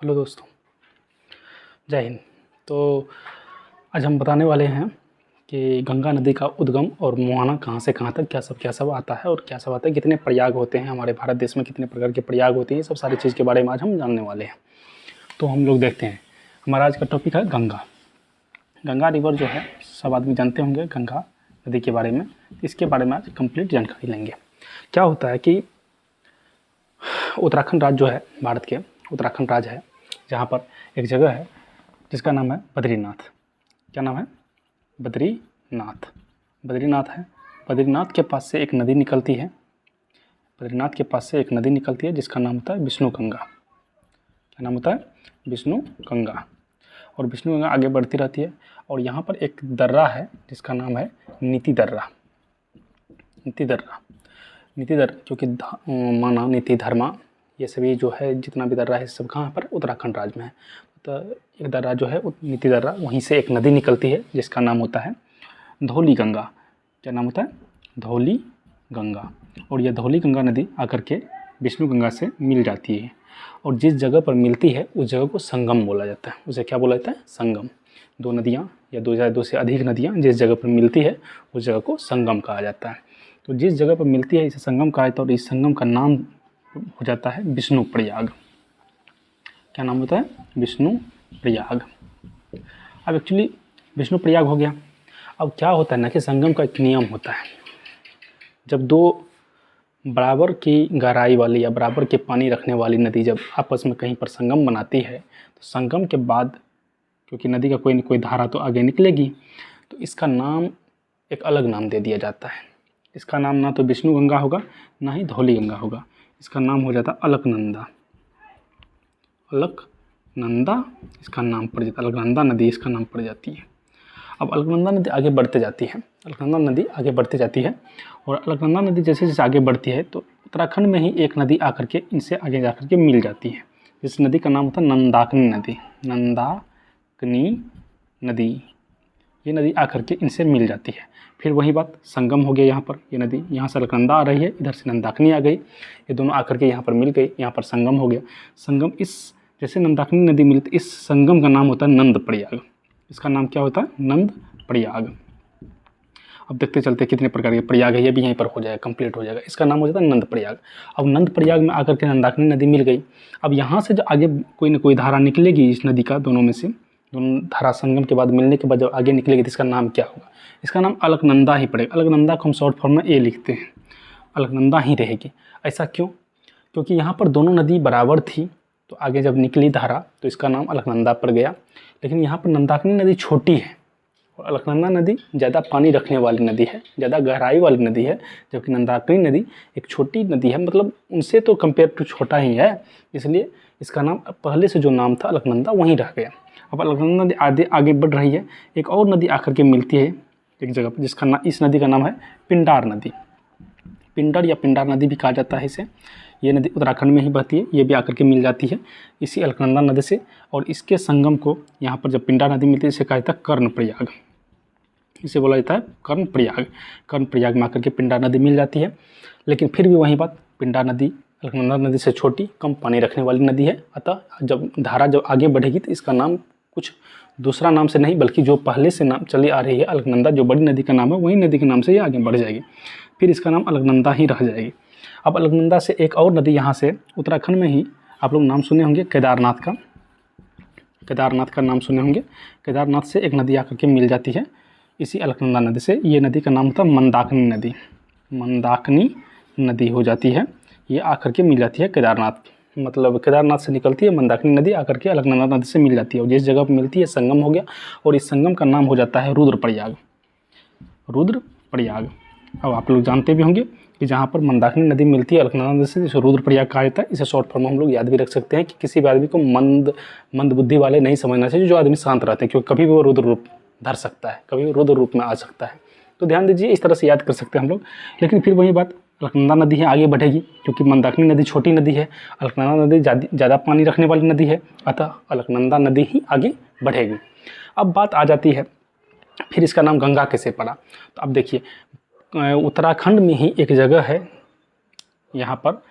Hello दोस्तों, जय हिंद। तो आज हम बताने वाले हैं कि गंगा नदी का उद्गम और मुहाना कहाँ से कहाँ तक क्या सब आता है और क्या सब आता है, कितने प्रयाग होते हैं हमारे भारत देश में, कितने प्रकार के प्रयाग होते हैं, ये सब सारी चीज़ के बारे में आज हम जानने वाले हैं। तो हम लोग देखते हैं, हमारा आज का टॉपिक है गंगा। गंगा रिवर जो है सब आदमी जानते होंगे गंगा नदी के बारे में। इसके बारे में आज कंप्लीट जानकारी लेंगे। क्या होता है कि उत्तराखंड राज्य जो है, भारत के उत्तराखंड राज्य है, जहाँ पर एक जगह है जिसका नाम है बद्रीनाथ। क्या नाम है? बद्रीनाथ। बद्रीनाथ है। बद्रीनाथ के पास से एक नदी निकलती है। बद्रीनाथ के पास से एक नदी निकलती है जिसका नाम होता है विष्णु गंगा। क्या नाम होता है? विष्णु गंगा। और विष्णु गंगा आगे बढ़ती रहती है और यहाँ पर एक दर्रा है जिसका नाम है नीति दर्रा। नीति दर्रा, नीति दर्रा क्योंकि माना, नीति, धर्मा, ये सभी जो है जितना भी दर्रा है सब कहाँ पर? उत्तराखंड राज्य में है। तो एक दर्रा जो है नीति दर्रा, वहीं से एक नदी निकलती है जिसका नाम होता है धौली गंगा। क्या नाम होता है? धौली गंगा। और यह धौली गंगा नदी आकर के विष्णु गंगा से मिल जाती है और जिस जगह पर मिलती है उस जगह को संगम बोला जाता है। उसे क्या बोला जाता है? संगम। दो नदियाँ या दो से अधिक नदियाँ जिस जगह पर मिलती है उस जगह को संगम कहा जाता है। तो जिस जगह पर मिलती है इसे संगम कहा जाता है और इस संगम का नाम हो जाता है विष्णु प्रयाग। क्या नाम होता है? विष्णु प्रयाग। अब एक्चुअली विष्णु प्रयाग हो गया। अब क्या होता है ना कि संगम का एक नियम होता है, जब दो बराबर की गहराई वाली या बराबर के पानी रखने वाली नदी जब आपस में कहीं पर संगम बनाती है तो संगम के बाद क्योंकि नदी का कोई न कोई धारा तो आगे निकलेगी, तो इसका नाम एक अलग नाम दे दिया जाता है। इसका नाम ना तो विष्णु गंगा होगा ना ही धौली गंगा होगा, इसका नाम हो जाता है अलकनंदा। अलकनंदा इसका नाम पड़ जाता है, अलकनंदा नदी इसका नाम पड़ जाती है। अब अलकनंदा नदी आगे बढ़ते जाती है, अलकनंदा नदी आगे बढ़ती जाती है और अलकनंदा नदी जैसे जैसे आगे बढ़ती है तो उत्तराखंड में ही एक नदी आकर के इनसे आगे जाकर के मिल जाती है, जिस नदी का नाम होता है नंदाकिनी नदी। नंदाकिनी नदी, ये नदी आकर के इनसे मिल जाती है। फिर वही बात, संगम हो गया। यहाँ पर ये नदी यहाँ से अलकनंदा आ रही है, इधर से नंदाकिनी आ गई, ये दोनों आकर के यहाँ पर मिल गई, यहाँ पर संगम हो गया। संगम, इस जैसे नंदाकिनी नदी मिलती, इस संगम का नाम होता है नंद प्रयाग। इसका नाम क्या होता है? नंद प्रयाग। अब देखते चलते कितने प्रकार के प्रयाग है, ये भी यहीं पर हो जाएगा, कंप्लीट हो जाएगा। इसका नाम हो जाता है नंद प्रयाग। अब नंद प्रयाग में आकर के नंदाकिनी नदी मिल गई। अब यहाँ से जो आगे कोई ना कोई धारा निकलेगी इस नदी का, दोनों में से दोनों धारा संगम के बाद मिलने के बाद जब आगे निकलेगी तो इसका नाम क्या होगा? इसका नाम अलकनंदा ही पड़ेगा। अलकनंदा को हम शॉर्ट फॉर्म में ए लिखते हैं, अलकनंदा ही रहेगी। ऐसा क्यों? क्योंकि यहाँ पर दोनों नदी बराबर थी तो आगे जब निकली धारा तो इसका नाम अलकनंदा पड़ गया। लेकिन यहाँ पर नंदाकिनी नदी छोटी है और अलकनंदा नदी ज़्यादा पानी रखने वाली नदी है, ज़्यादा गहराई वाली नदी है, जबकि नंदाकिनी नदी एक छोटी नदी है, मतलब उनसे तो कंपेयर टू छोटा ही है, इसलिए इसका नाम पहले से जो नाम था अलकनंदा वहीं रह गया। अब अलकनंदा नदी आगे बढ़ रही है, एक और नदी आकर के मिलती है एक जगह पर जिसका नाम, इस नदी का नाम है पिंडार नदी। पिंडर या पिंडार नदी भी कहा जाता है इसे। ये नदी उत्तराखंड में ही बहती है, ये भी आकर के मिल जाती है इसी अलकनंदा नदी से। और इसके संगम को यहाँ पर जब पिंडार नदी मिलती है इसे कहा जाता है कर्णप्रयाग। इसे बोला जाता है कर्णप्रयाग। कर्णप्रयाग में आकर के पिंडार नदी मिल जाती है। लेकिन फिर भी वही बात, पिंडार नदी अलकनंदा नदी से छोटी, कम पानी रखने वाली नदी है, अतः जब धारा जब आगे बढ़ेगी तो इसका नाम कुछ दूसरा नाम से नहीं बल्कि जो पहले से नाम चली आ रही है अलकनंदा, जो बड़ी नदी का नाम है, वही नदी के नाम से ये आगे बढ़ जाएगी, फिर इसका नाम अलकनंदा ही रह जाएगी। अब अलकनंदा से एक और नदी यहाँ से उत्तराखंड में ही आप लोग नाम सुने होंगे केदारनाथ का। केदारनाथ का नाम सुने होंगे। केदारनाथ से एक नदी आकर के मिल जाती है इसी अलकनंदा नदी से। ये नदी का नाम होता है मंदाकिनी नदी। मंदाकिनी नदी हो जाती है, ये आकर के मिल जाती है केदारनाथ, मतलब केदारनाथ से निकलती है मंदाकिनी नदी आकर के अलकनंदा नदी से मिल जाती है और जिस जगह पर मिलती है संगम हो गया और इस संगम का नाम हो जाता है रुद्रप्रयाग। रुद्रप्रयाग। अब आप लोग जानते भी होंगे कि जहाँ पर मंदाकिनी नदी मिलती है अलकनंदा नदी से, इसे रुद्रप्रयाग कहा जाता है। इसे शॉर्ट फॉर्म में हम लोग याद भी रख सकते हैं कि किसी भी आदमी को मंद बुद्धि वाले नहीं समझना चाहिए, जो आदमी शांत रहते हैं, क्योंकि कभी भी वो रुद्र रूप धर सकता है, कभी भी रुद्र रूप में आ सकता है। तो ध्यान दीजिए, इस तरह से याद कर सकते हैं हम लोग। लेकिन फिर वही बात, अलकनंदा नदी है आगे बढ़ेगी क्योंकि मंदाकिनी नदी छोटी नदी है, अलकनंदा नदी ज़्यादा पानी रखने वाली नदी है, अतः अलकनंदा नदी ही आगे बढ़ेगी। अब बात आ जाती है फिर इसका नाम गंगा कैसे पड़ा। तो अब देखिए, उत्तराखंड में ही एक जगह है यहाँ पर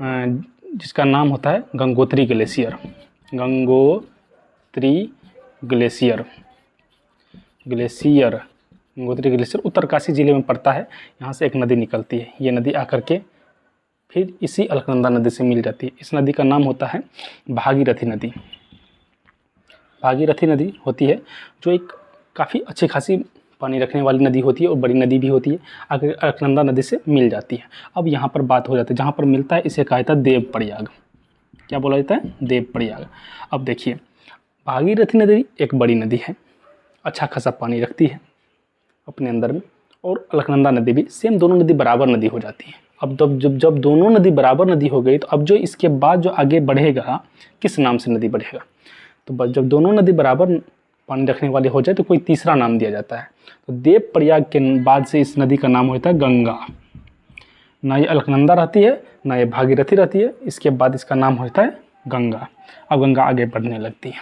जिसका नाम होता है Gangotri glacier. Gangotri glacier, Gangotri glacier Uttarkashi ज़िले में पड़ता है। यहाँ से एक नदी निकलती है, ये नदी आकर के फिर इसी अलकनंदा नदी से मिल जाती है। इस नदी का नाम होता है भागीरथी नदी। भागीरथी नदी होती है जो एक काफ़ी अच्छी खासी पानी रखने वाली नदी होती है और बड़ी नदी भी होती है, आकर अलकनंदा नदी से मिल जाती है। अब यहाँ पर बात हो जाती है, जहाँ पर मिलता है इसे कहा जाता है देवप्रयाग। क्या बोला जाता है? देवप्रयाग। अब देखिए, भागीरथी नदी एक बड़ी नदी है, अच्छा खासा पानी रखती है अपने अंदर में, और अलकनंदा नदी भी सेम, दोनों नदी बराबर नदी हो जाती है। अब जब दोनों नदी बराबर नदी हो गई तो अब जो इसके बाद जो आगे बढ़ेगा, किस नाम से नदी बढ़ेगा? तो जब दोनों नदी बराबर पानी रखने वाली हो जाए तो कोई तीसरा नाम दिया जाता है। तो देवप्रयाग के बाद से इस नदी का नाम होता है गंगा। ना ये अलकनंदा रहती है, ना ये भागीरथी रहती है, इसके बाद इसका नाम होता है गंगा। अब गंगा आगे बढ़ने लगती है।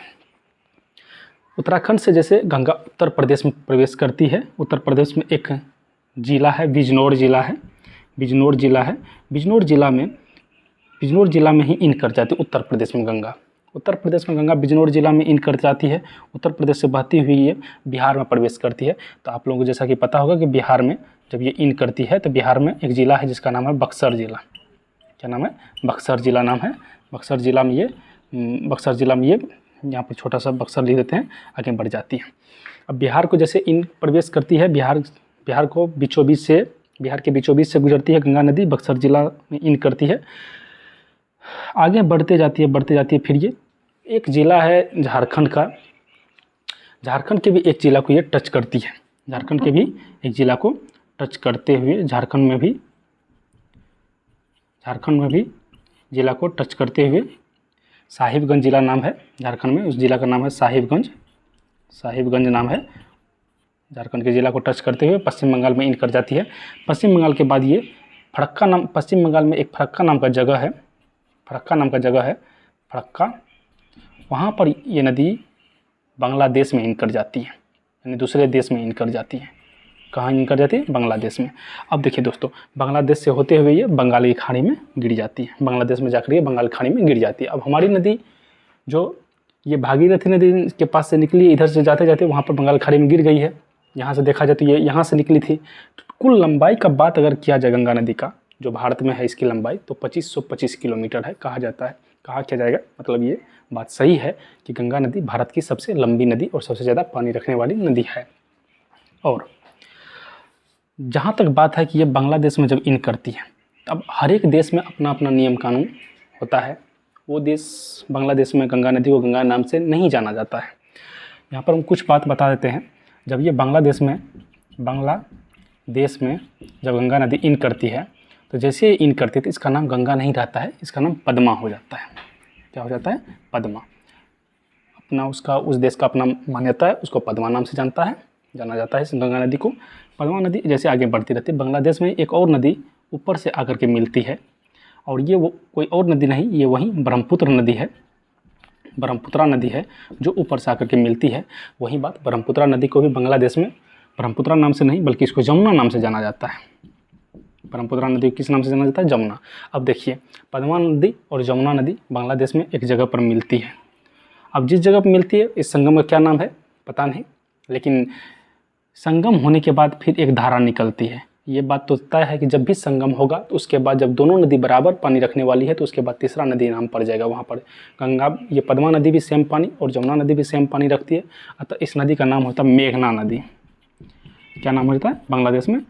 उत्तराखंड से जैसे गंगा उत्तर प्रदेश में प्रवेश करती है, उत्तर प्रदेश में एक ज़िला है, बिजनौर ज़िला है। बिजनौर ज़िला में ही इन कर जाती है उत्तर प्रदेश में गंगा। उत्तर प्रदेश में गंगा बिजनौर ज़िला में इन कर जाती है। उत्तर प्रदेश से बहती हुई ये बिहार में प्रवेश करती है। तो आप लोगों को जैसा कि पता होगा कि बिहार में जब ये इन करती है तो बिहार में एक ज़िला है जिसका नाम है बक्सर ज़िला। क्या नाम है? बक्सर ज़िला नाम है। बक्सर ज़िला में ये यहाँ पर छोटा सा बक्सर लिख देते हैं, आगे बढ़ जाती है। अब बिहार को जैसे इन प्रवेश करती है, बिहार के बीचों बीच से गुजरती है गंगा नदी, बक्सर ज़िला में इन करती है, आगे बढ़ते जाती है। फिर ये एक ज़िला है झारखंड का, झारखंड के भी एक ज़िला को ये टच करती है। झारखंड के भी एक ज़िला को टच करते हुए झारखंड में भी ज़िला को टच करते हुए साहिबगंज ज़िला नाम है झारखंड में, उस ज़िला का नाम है साहिबगंज नाम है। झारखंड के ज़िला को टच करते हुए पश्चिम बंगाल में इन कर जाती है। पश्चिम बंगाल के बाद ये पश्चिम बंगाल में एक फरक्का नाम का जगह है, फरक्का, वहाँ पर ये नदी बांग्लादेश में इन कर जाती है, यानी दूसरे देश में इन कर जाती है। कहाँ इन कर जाती है? बांग्लादेश में। अब देखिए दोस्तों, बांग्लादेश से होते हुए ये बंगाल की खाड़ी में गिर जाती है, बांग्लादेश में जाकर ये बंगाल खाड़ी में गिर जाती है। अब हमारी नदी जो ये भागीरथी नदी के पास से निकली है, इधर से जाते जाते वहाँ पर बंगाल खाड़ी में गिर गई है। यहाँ से देखा जाए तो ये यहाँ से निकली थी। तो कुल लंबाई का बात अगर किया जाए गंगा नदी का, जो भारत में है इसकी लंबाई, तो 2525 किलोमीटर है कहा जाता है। कहा क्या जाएगा, मतलब ये बात सही है कि गंगा नदी भारत की सबसे लंबी नदी और सबसे ज़्यादा पानी रखने वाली नदी है। और जहाँ तक बात है कि ये बांग्लादेश में जब इन करती है, अब हर एक देश में अपना अपना नियम कानून होता है। वो देश बांग्लादेश में गंगा नदी को गंगा नाम से नहीं जाना जाता है। यहाँ पर हम कुछ बात बता देते हैं। जब ये बांग्लादेश में जब गंगा नदी इन करती है, तो जैसे ये इन करती है तो इसका नाम गंगा नहीं रहता है, इसका नाम पद्मा हो जाता है। क्या हो जाता है? पद्मा। अपना उसका उस देश का अपना मान्यता है, उसको पद्मा नाम से जाना जाता है इस गंगा नदी को। पद्मा नदी जैसे आगे बढ़ती रहती है, बांग्लादेश में एक और नदी ऊपर से आकर के मिलती है, और ये वो कोई और नदी नहीं, ये वही ब्रह्मपुत्रा नदी है जो ऊपर से आकर के मिलती है। वही बात, ब्रह्मपुत्रा नदी को भी बांग्लादेश में ब्रह्मपुत्रा नाम से नहीं बल्कि इसको जमुना नाम से जाना जाता है। ब्रह्मपुत्रा नदी को किस नाम से जाना जाता है? जमुना। अब देखिए, पद्मा नदी और जमुना नदी बांग्लादेश में एक जगह पर मिलती है। अब जिस जगह पर मिलती है, इस संगम का क्या नाम है पता नहीं, लेकिन संगम होने के बाद फिर एक धारा निकलती है। ये बात तो तय है कि जब भी संगम होगा तो उसके बाद जब दोनों नदी बराबर पानी रखने वाली है तो उसके बाद तीसरा नदी नाम पड़ जाएगा वहाँ पर गंगा। ये पद्मा नदी भी सेम पानी और जमुना नदी भी सेम पानी रखती है, अतः इस नदी का नाम होता है मेघना नदी। क्या नाम होता है? बांग्लादेश में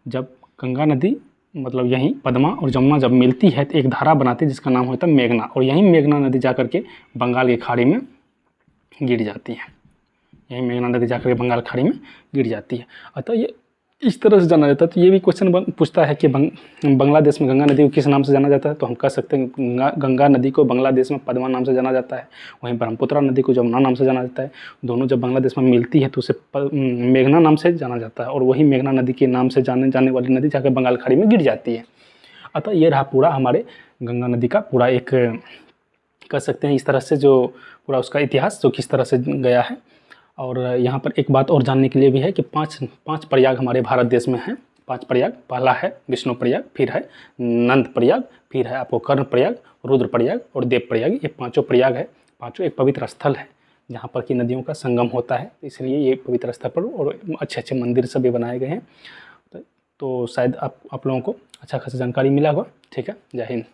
जब गंगा नदी मतलब यहीं पद्मा और जमुना जब मिलती है तो एक धारा बनाती है जिसका नाम होता है मेघना, और यहीं मेघना नदी जाकर के बंगाल की खाड़ी में गिर जाती है। यहीं मेघना नदी जाकर बंगाल खाड़ी में गिर जाती है। अतः ये इस तरह से जाना जाता है। तो ये भी क्वेश्चन पूछता है कि बांग्लादेश में गंगा नदी को किस नाम से जाना जाता है, तो हम कह सकते हैं गंगा नदी को बांग्लादेश में पद्मा नाम से जाना जाता है, वहीं ब्रह्मपुत्रा नदी को जमुना नाम से जाना जाता है। दोनों जब बांग्लादेश में मिलती है तो उसे मेघना नाम से जाना जाता है, और वही मेघना नदी के नाम से जाने वाली नदी जाकर बंगाल खाड़ी में गिर जाती है। अतः ये रहा पूरा हमारे गंगा नदी का पूरा एक कह सकते हैं इस तरह से जो पूरा उसका इतिहास जो किस तरह से गया है। और यहाँ पर एक बात और जानने के लिए भी है कि पांच प्रयाग हमारे भारत देश में हैं। 5 प्रयाग, पहला है विष्णु प्रयाग, फिर है नंद प्रयाग, फिर है आपको कर्ण प्रयाग, रुद्र प्रयाग और देव प्रयाग। ये 5 प्रयाग है। पाँचों एक पवित्र स्थल है जहाँ पर कि नदियों का संगम होता है, इसलिए ये पवित्र स्थल पर और अच्छे अच्छे मंदिर सभी बनाए गए हैं। तो शायद आप लोगों को अच्छा खासा जानकारी मिला होगा। ठीक है, जय हिंद।